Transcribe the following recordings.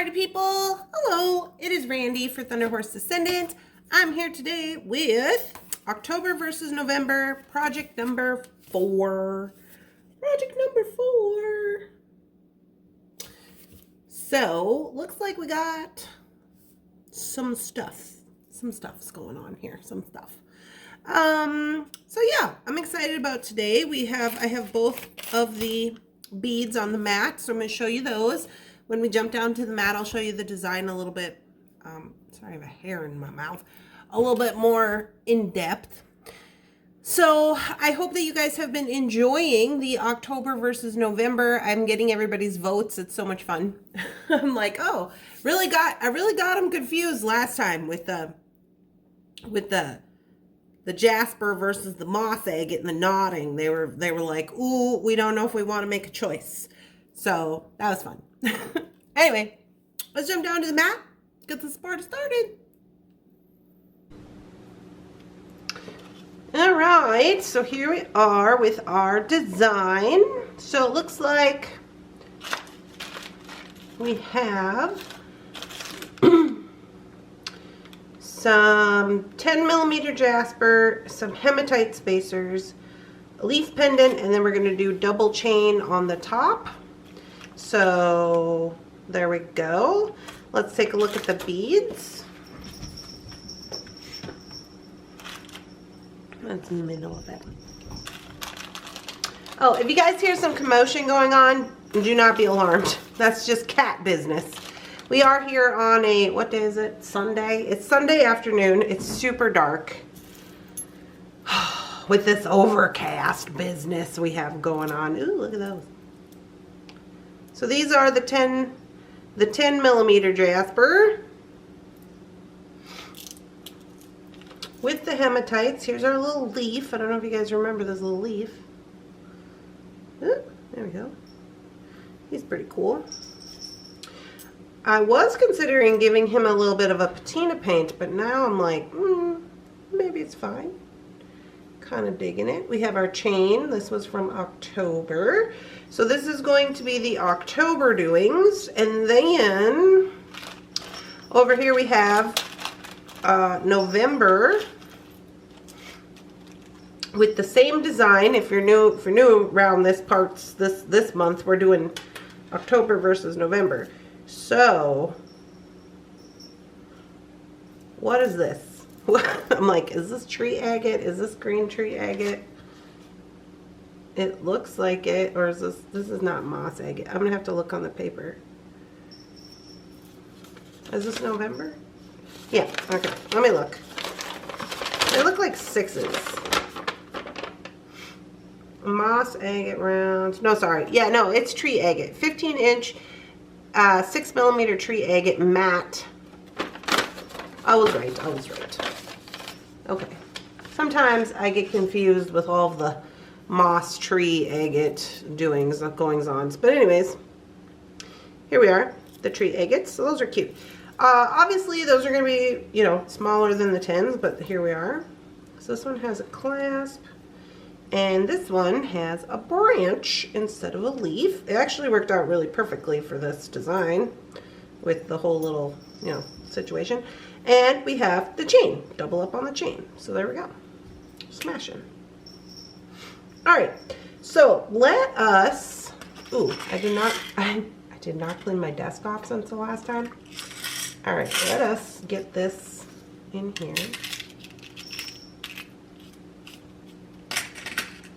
party people. Hello, it is Randy for Thunder Horse Descendant. I'm here today with October versus November, project number 4. Project number 4. So, looks like we got some stuff's going on here, So yeah, I'm excited about today. I have both of the beads on the mat, so I'm going to show you those. When we jump down to the mat, I'll show you the design a little bit, sorry, I have a hair in my mouth, a little bit more in depth. So I hope that you guys have been enjoying the October versus November. I'm getting everybody's votes. It's so much fun. I'm like, oh, I really got them confused last time with the Jasper versus the moss agate and the knotting. They were like, ooh, we don't know if we want to make a choice. So that was fun. Anyway, let's jump down to the mat, get this party started. All right, so here we are with our design. So it looks like we have some 10mm Jasper, some hematite spacers, a leaf pendant, and then we're going to do double chain on the top. So there we go. Let's take a look at the beads. That's in the middle of it. Oh, if you guys hear some commotion going on, do not be alarmed. That's just cat business. We are here on a, what day is it? Sunday? It's Sunday afternoon. It's super dark. With this overcast business we have going on. Ooh, look at those. So these are the 10mm Jasper with the hematites. Here's our little leaf. I don't know if you guys remember this little leaf. Ooh, there we go. He's pretty cool. I was considering giving him a little bit of a patina paint, but now I'm like, maybe it's fine. Kind of digging it. We have our chain. This was from October. So this is going to be the October doings. And then over here we have November with the same design. If you're new around this month, we're doing October versus November. So what is this? I'm like, is this tree agate? Is this green tree agate? It looks like it, or is this is not moss agate. I'm gonna have to look on the paper. Is this November? Yeah, okay, let me look. They look like 6s. Moss agate round, no, sorry. Yeah, no, it's tree agate. 15-inch, 6mm tree agate matte. I was right. Okay. Sometimes I get confused with all of the moss tree agate goings-ons. But anyways, here we are, the tree agates. So those are cute. Obviously, those are going to be, smaller than the 10s, but here we are. So this one has a clasp, and this one has a branch instead of a leaf. It actually worked out really perfectly for this design with the whole little, situation. And we have the chain, double up on the chain. So there we go. Smashing. All right. So let us, I did not clean my desk off since the last time. All right, let us get this in here.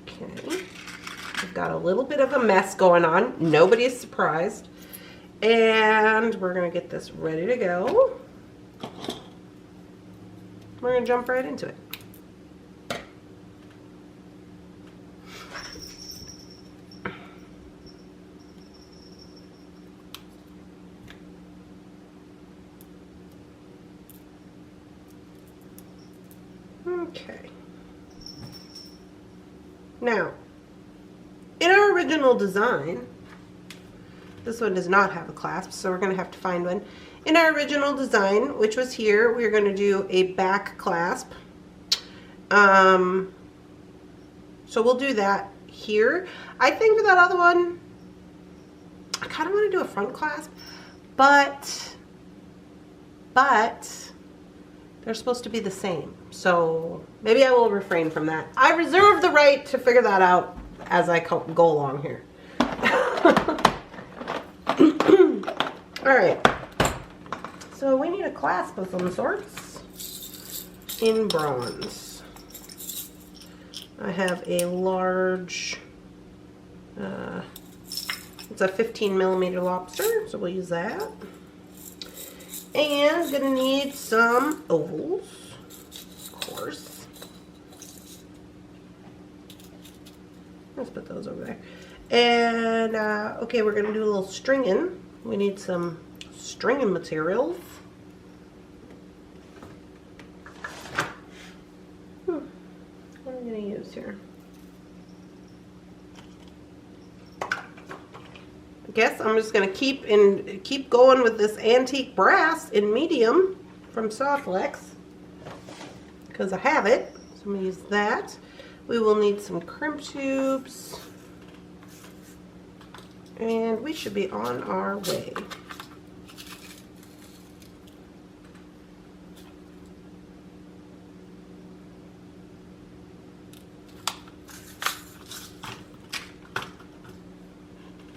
Okay. We've got a little bit of a mess going on. Nobody's surprised. And we're going to get this ready to go. We're going to jump right into it. Okay. Now, in our original design, this one does not have a clasp, so we're going to have to find one. In our original design, which was here, we're going to do a back clasp. So we'll do that here. I think for that other one, I kind of want to do a front clasp, but they're supposed to be the same. So maybe I will refrain from that. I reserve the right to figure that out as I go along here. All right. So we need a clasp of some sorts in bronze. I have a large, it's a 15mm lobster, so we'll use that. And gonna need some ovals, of course. Let's put those over there. And, okay, we're gonna do a little stringing. We need some stringing materials. What am I gonna use here? I guess I'm just gonna keep going with this antique brass in medium from Softlex because I have it. So I'm gonna use that. We will need some crimp tubes, and we should be on our way.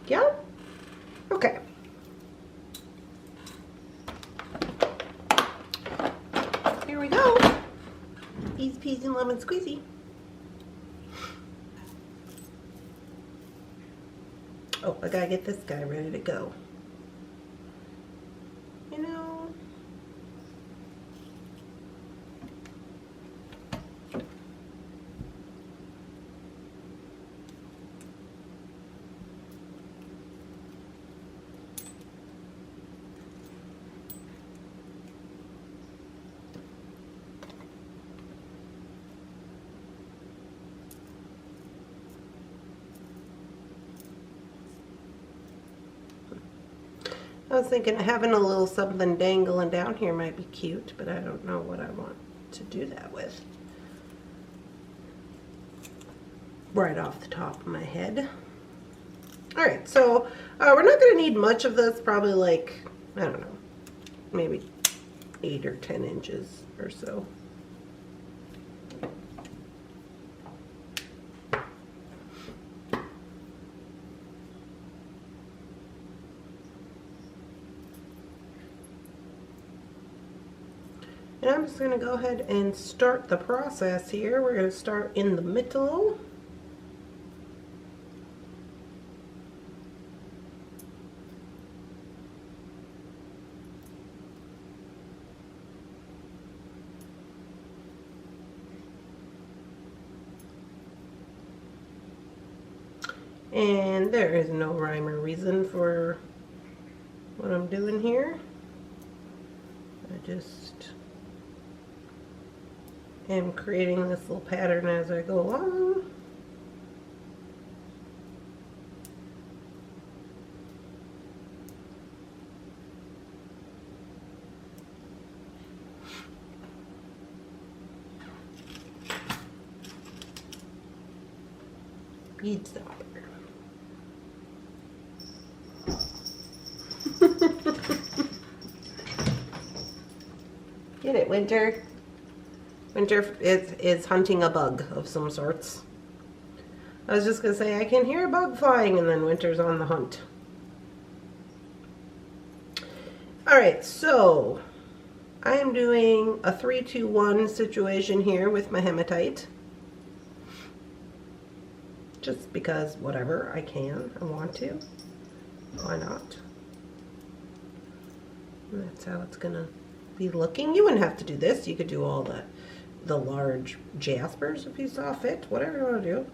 Yep. Okay. Here we go. Easy peasy and lemon squeezy. Oh, I gotta get this guy ready to go. You know, I was thinking having a little something dangling down here might be cute, but I don't know what I want to do that with. Right off the top of my head. Alright, so we're not going to need much of this, probably like, I don't know, maybe 8 or 10 inches or so. And I'm just going to go ahead and start the process here. We're going to start in the middle. And there is no rhyme or reason for what I'm doing here. I just am creating this little pattern as I go along. Bead stopper. Get it, Winter? Winter is hunting a bug of some sorts. I was just going to say, I can hear a bug flying, and then Winter's on the hunt. Alright, so I am doing a 3-2-1 situation here with my hematite. Just because, whatever, I can, I want to. Why not? And that's how it's going to be looking. You wouldn't have to do this. You could do all the large Jaspers if you saw fit, whatever you want to do.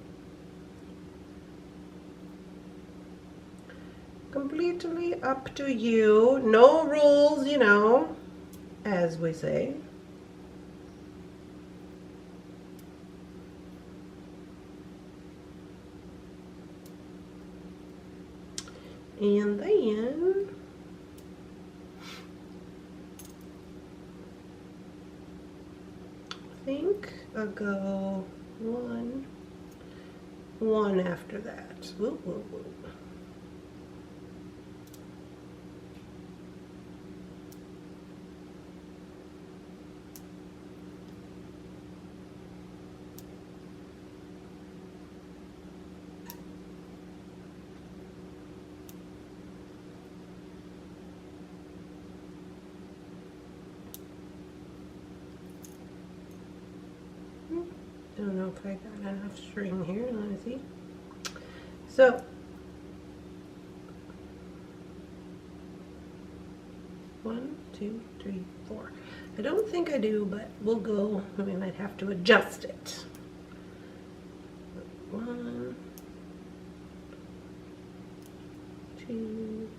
Completely up to you. No rules, you know, as we say. And then I think I'll go one after that. Whoop, whoop, whoop. don't know if I got enough string here. Let me see. So, 1, 2, 3, 4. I don't think I do, but we'll go. We might have to adjust it. 1, 2,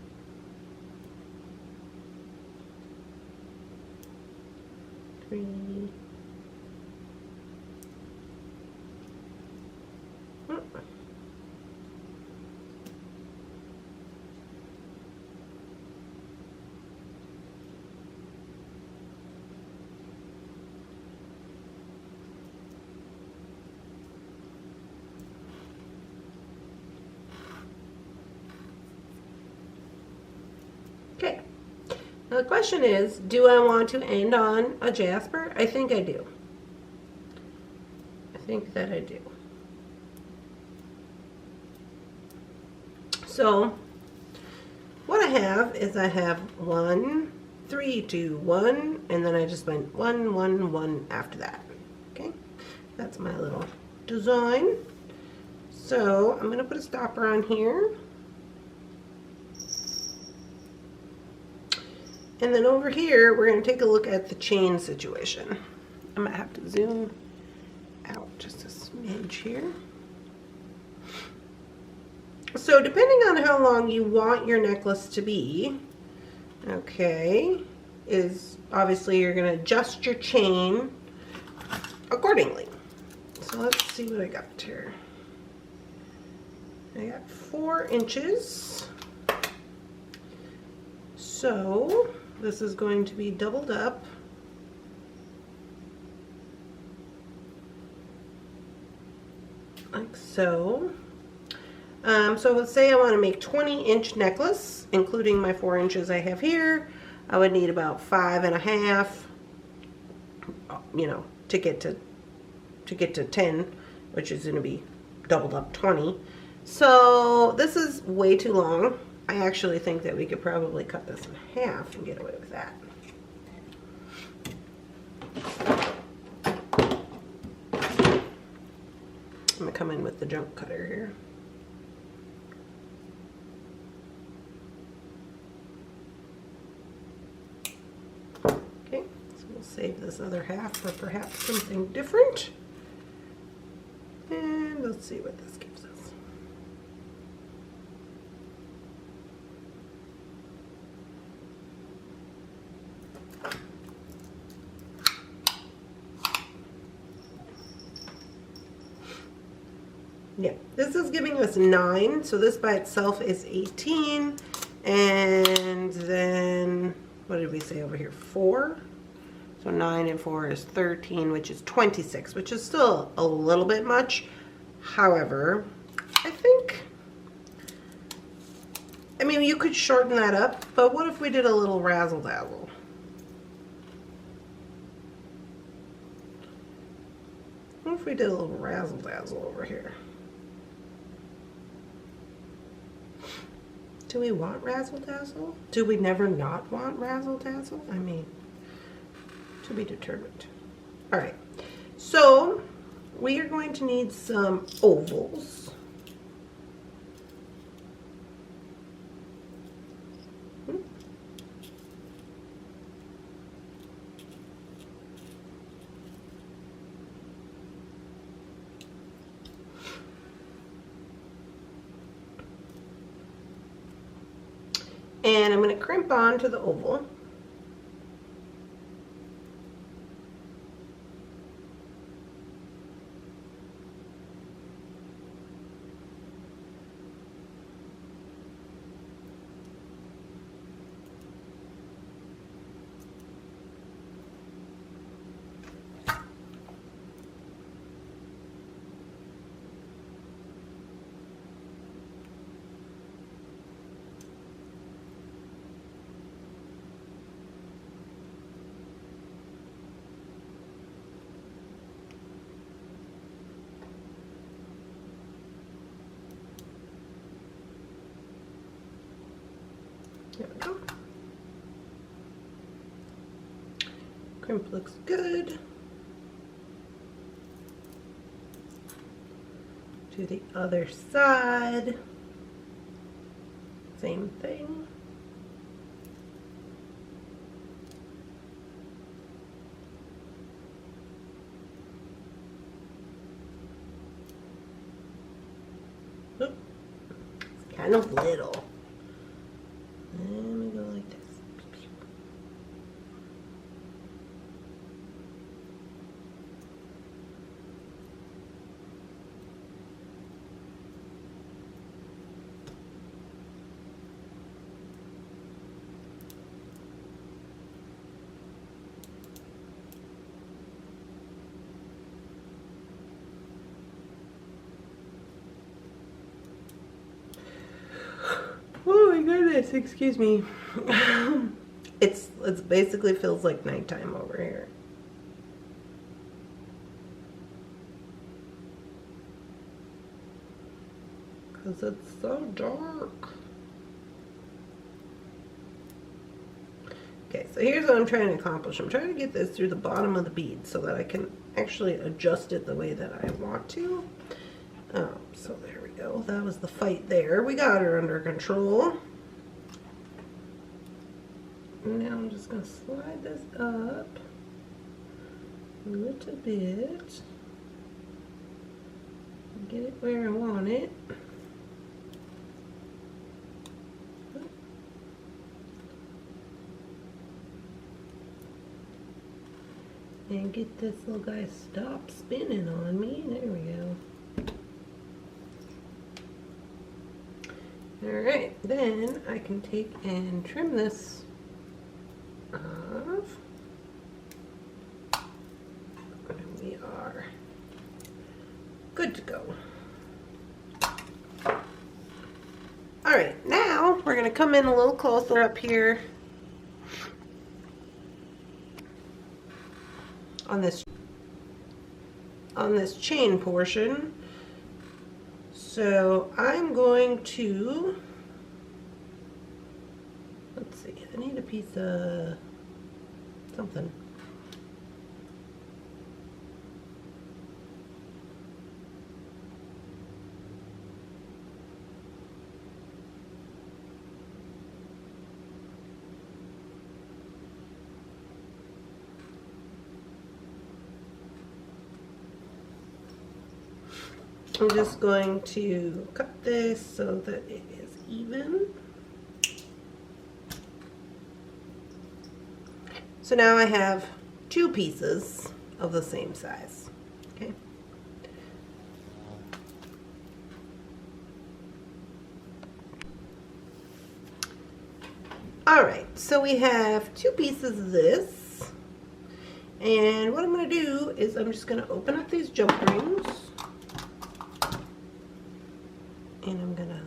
3. Okay, now the question is, do I want to end on a Jasper? I think I do. I think that I do. So, what I have is I have 1, 3, 2, 1, and then I just went 1, 1, 1 after that. Okay, that's my little design. So, I'm going to put a stopper on here. And then over here, we're going to take a look at the chain situation. I might have to zoom out just a smidge here. So depending on how long you want your necklace to be, okay, is obviously you're going to adjust your chain accordingly. So let's see what I got here. I got 4 inches. So this is going to be doubled up. Like so. So let's say I want to make 20-inch necklace, including my 4 inches I have here. I would need about 5.5, you know, to get to 10, which is going to be doubled up 20. So this is way too long. I actually think that we could probably cut this in half and get away with that. I'm going to come in with the junk cutter here. Okay, so we'll save this other half for perhaps something different. And let's see what this gives us. Yeah, this is giving us 9, so this by itself is 18, and then, what did we say over here, 4? So 9 and 4 is 13, which is 26, which is still a little bit much. However, I think, I mean, you could shorten that up, but what if we did a little razzle-dazzle? What if we did a little razzle-dazzle over here? Do we want razzle-dazzle? Do we never not want razzle-dazzle? I mean, to be determined. All right, so we are going to need some ovals. And I'm going to crimp on to the oval. There we go. Crimp looks good. Do the other side. Same thing. Oop. It's kind of little. Let me go like this. Oh my goodness, excuse me. It's basically feels like nighttime over here. Cause it's so dark. Okay, so here's what I'm trying to accomplish. I'm trying to get this through the bottom of the bead so that I can actually adjust it the way that I want to. So there we go. That was the fight there. We got her under control. Now I'm just going to slide this up a little bit. Get it where I want it. And get this little guy stop spinning on me. There we go. Alright, then I can take and trim this off. And we are good to go. Alright, now we're going to come in a little closer up here on this chain portion. So I'm going to, let's see, I need a piece of something. I'm just going to cut this so that it is even. So now I have two pieces of the same size. Okay. Alright, so we have two pieces of this. And what I'm going to do is I'm just going to open up these jump rings. And I'm going to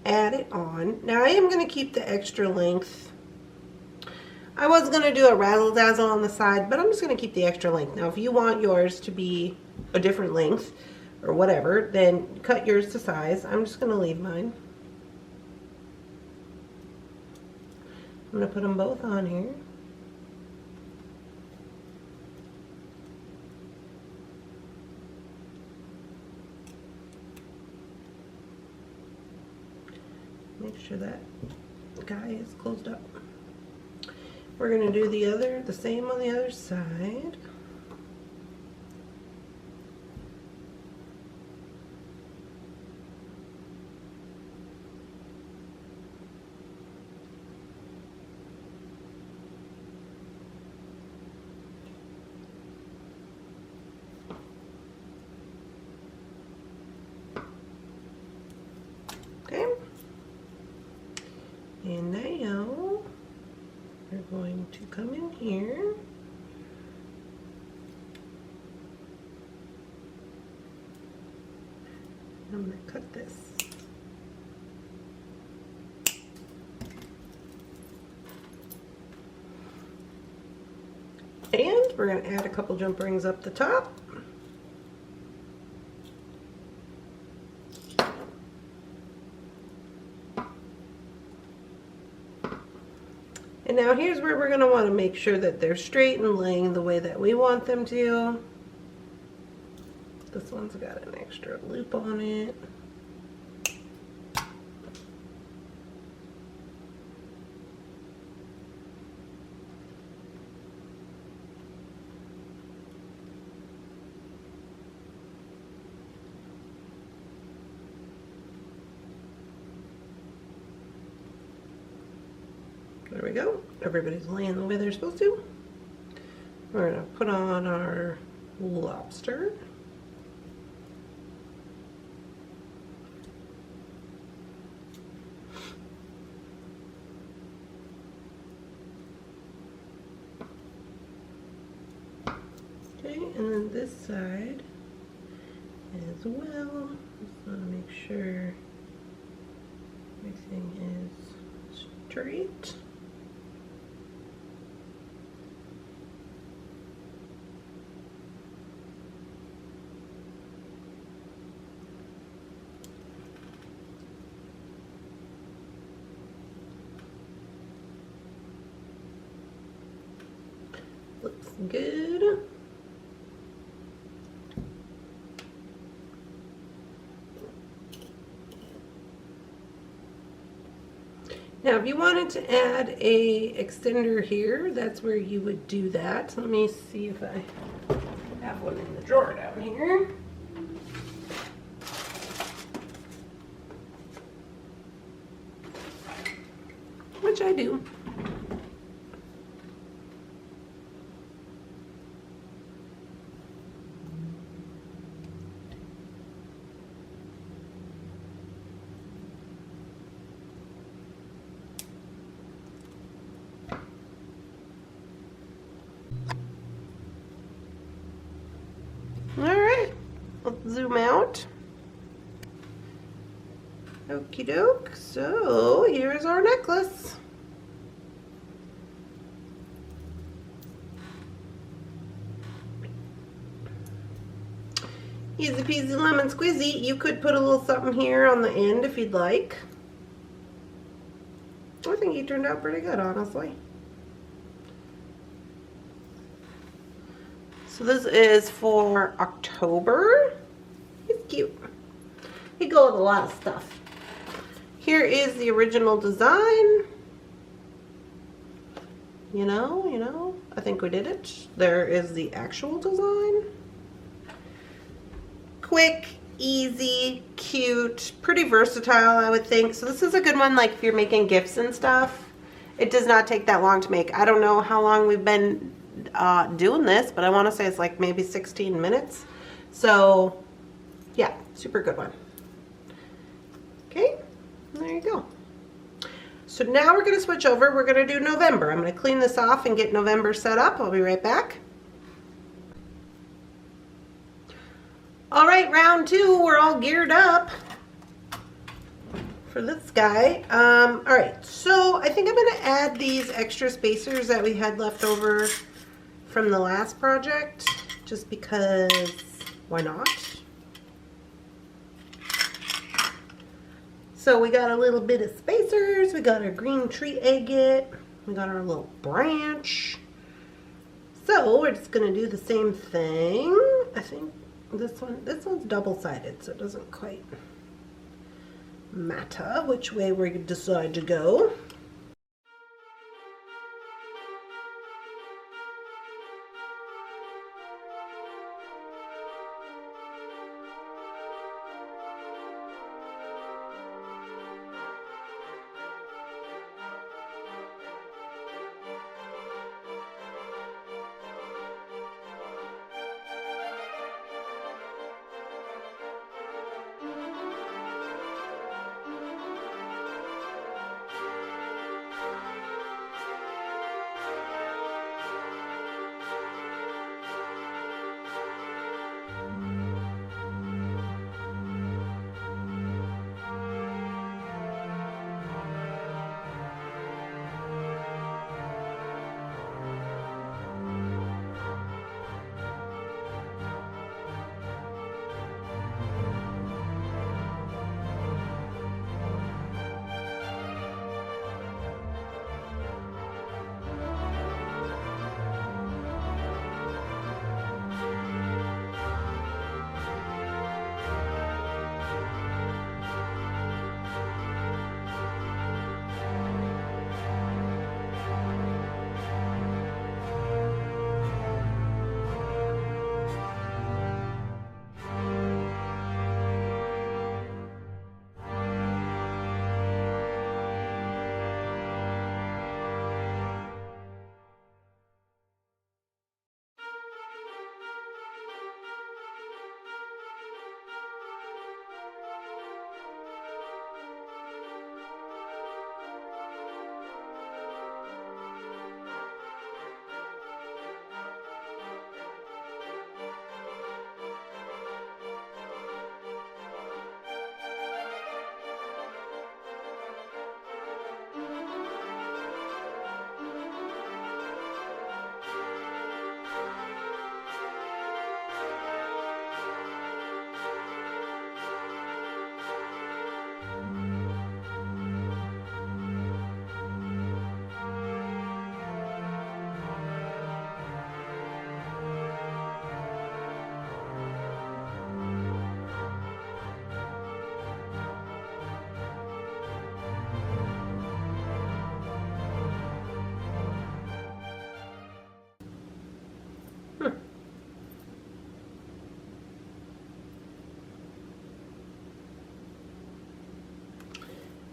add it on. Now I am going to keep the extra length. I was going to do a razzle dazzle on the side, but I'm just going to keep the extra length. Now if you want yours to be a different length or whatever, then cut yours to size. I'm just going to leave mine. I'm going to put them both on here. Make sure that guy is closed up. We're going to do the same on the other side. Okay. And now we're going to come in here. I'm going to cut this. And we're going to add a couple jump rings up the top. And now here's where we're going to want to make sure that they're straight and laying the way that we want them to. This one's got an extra loop on it. There we go. Everybody's laying the way they're supposed to. We're going to put on our lobster. Okay, and then this side as well. Just want to make sure everything is straight. Looks good. Now, if you wanted to add a extender here, that's where you would do that. Let me see if I have one in the drawer down here. Which I do. Alright, let's zoom out. Okie doke, so here's our necklace. Easy peasy lemon squeezy. You could put a little something here on the end if you'd like. I think he turned out pretty good, honestly. So this is for October. He's cute. He goes with a lot of stuff. Here is the original design. You know, I think we did it. There is the actual design. Quick, easy, cute, pretty versatile, I would think. So this is a good one, like if you're making gifts and stuff. It does not take that long to make. I don't know how long we've been doing this, but I want to say it's like maybe 16 minutes. So yeah, super good one. Okay, there you go. So now we're going to switch over. We're going to do November. I'm going to clean this off and get November set up. I'll be right back. All right, round two. We're all geared up for this guy. All right, so I think I'm going to add these extra spacers that we had left over from the last project, just because why not? So we got a little bit of spacers, we got our green tree agate, we got our little branch. So we're just gonna do the same thing. I think this one's double-sided, so it doesn't quite matter which way we decide to go.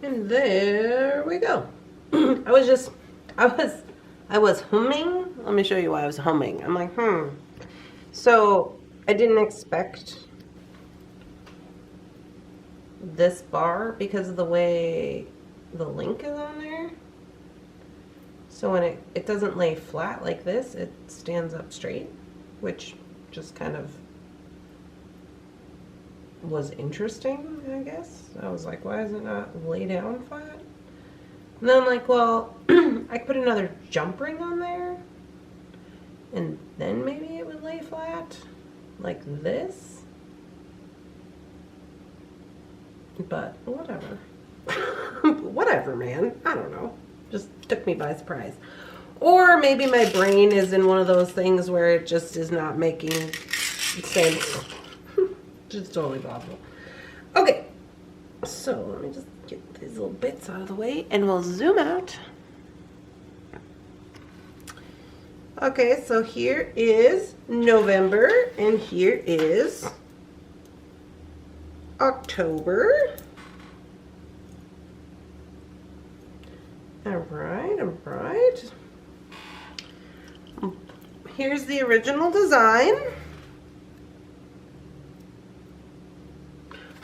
And there we go. I was humming. Let me show you why I was humming. I'm like, So I didn't expect this bar because of the way the link is on there. So when it doesn't lay flat like this, it stands up straight, which just kind of was interesting, I guess. I was like, why does it not lay down flat? And then I'm like, well, I could put another jump ring on there, and then maybe it would lay flat, like this. But whatever. Whatever, man. I don't know. Just took me by surprise. Or maybe my brain is in one of those things where it just is not making sense. Just totally possible. Okay. So let me just get these little bits out of the way and we'll zoom out. Okay, so here is November and here is October. All right. Here's the original design.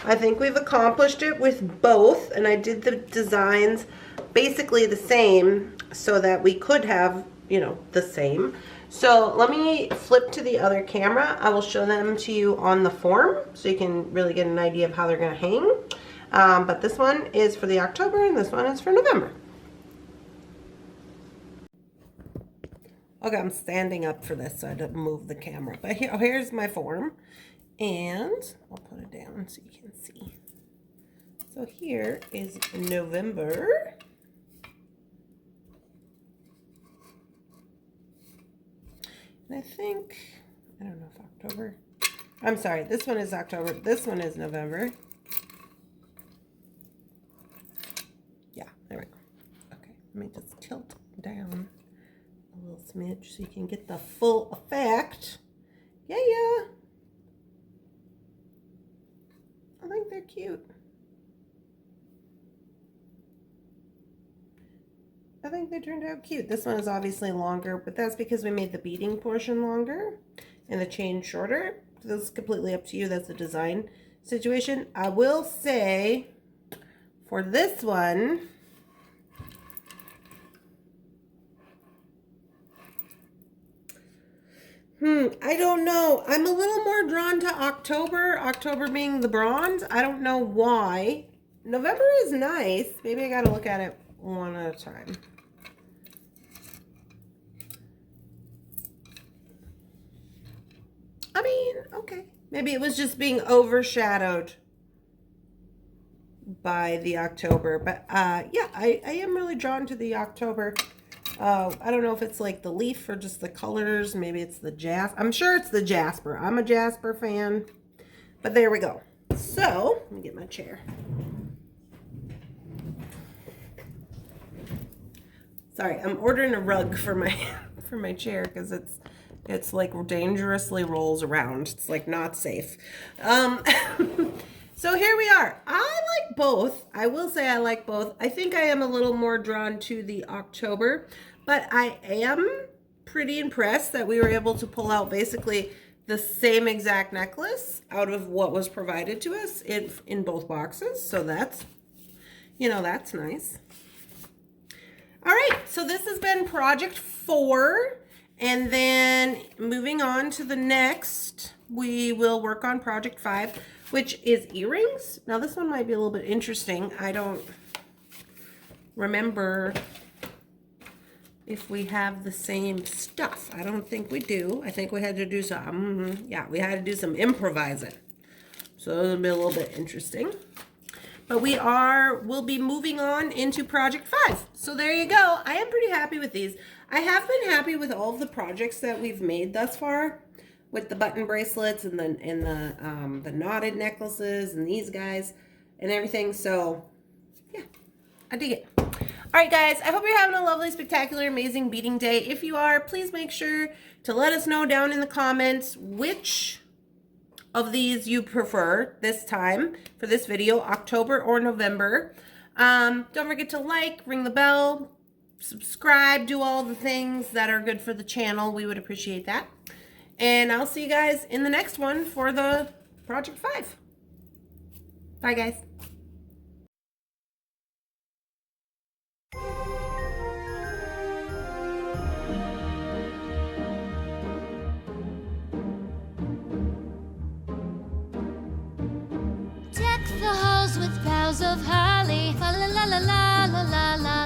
I think we've accomplished it with both, and I did the designs basically the same so that we could have, you know, the same. So let me flip to the other camera. I will show them to you on the form so you can really get an idea of how they're going to hang. But this one is for the October and this one is for November. Okay, I'm standing up for this so I don't move the camera. But here's my form. And I'll put it down so you can see. So here is November. And I think, I don't know if October. I'm sorry, this one is October. This one is November. Yeah, there we go. Okay, let me just tilt down a little smidge so you can get the full effect. Yeah. I think they're cute. I think they turned out cute. This one is obviously longer, but that's because we made the beading portion longer and the chain shorter. So this is completely up to you. That's a design situation. I will say for this one, I don't know. I'm a little more drawn to October. October being the bronze. I don't know why. November is nice. Maybe I gotta look at it one at a time. I mean, okay. Maybe it was just being overshadowed by the October. But yeah, I am really drawn to the October. I don't know if it's like the leaf or just the colors. Maybe it's the Jasper. I'm sure it's the Jasper. I'm a Jasper fan. But there we go. So, let me get my chair. Sorry, I'm ordering a rug for my chair because it's like dangerously rolls around. It's like not safe. So here we are. I like both. I will say I like both. I think I am a little more drawn to the October, but I am pretty impressed that we were able to pull out basically the same exact necklace out of what was provided to us in both boxes. So that's, you know, that's nice. All right, so this has been project 4, and then moving on to the next, we will work on project 5, which is earrings. Now this one might be a little bit interesting. I don't remember if we have the same stuff. I don't think we do. I think we had to do some, yeah, we had to do some improvising. So it'll be a little bit interesting. But we'll be moving on into project 5. So there you go. I am pretty happy with these. I have been happy with all of the projects that we've made thus far, with the button bracelets and the knotted necklaces and these guys and everything. So yeah, I dig it. All right, guys, I hope you're having a lovely, spectacular, amazing beading day. If you are, please make sure to let us know down in the comments which of these you prefer this time for this video, October or November. Don't forget to like, ring the bell, subscribe, do all the things that are good for the channel. We would appreciate that. And I'll see you guys in the next one for the Project 5. Bye, guys. Deck the halls with boughs of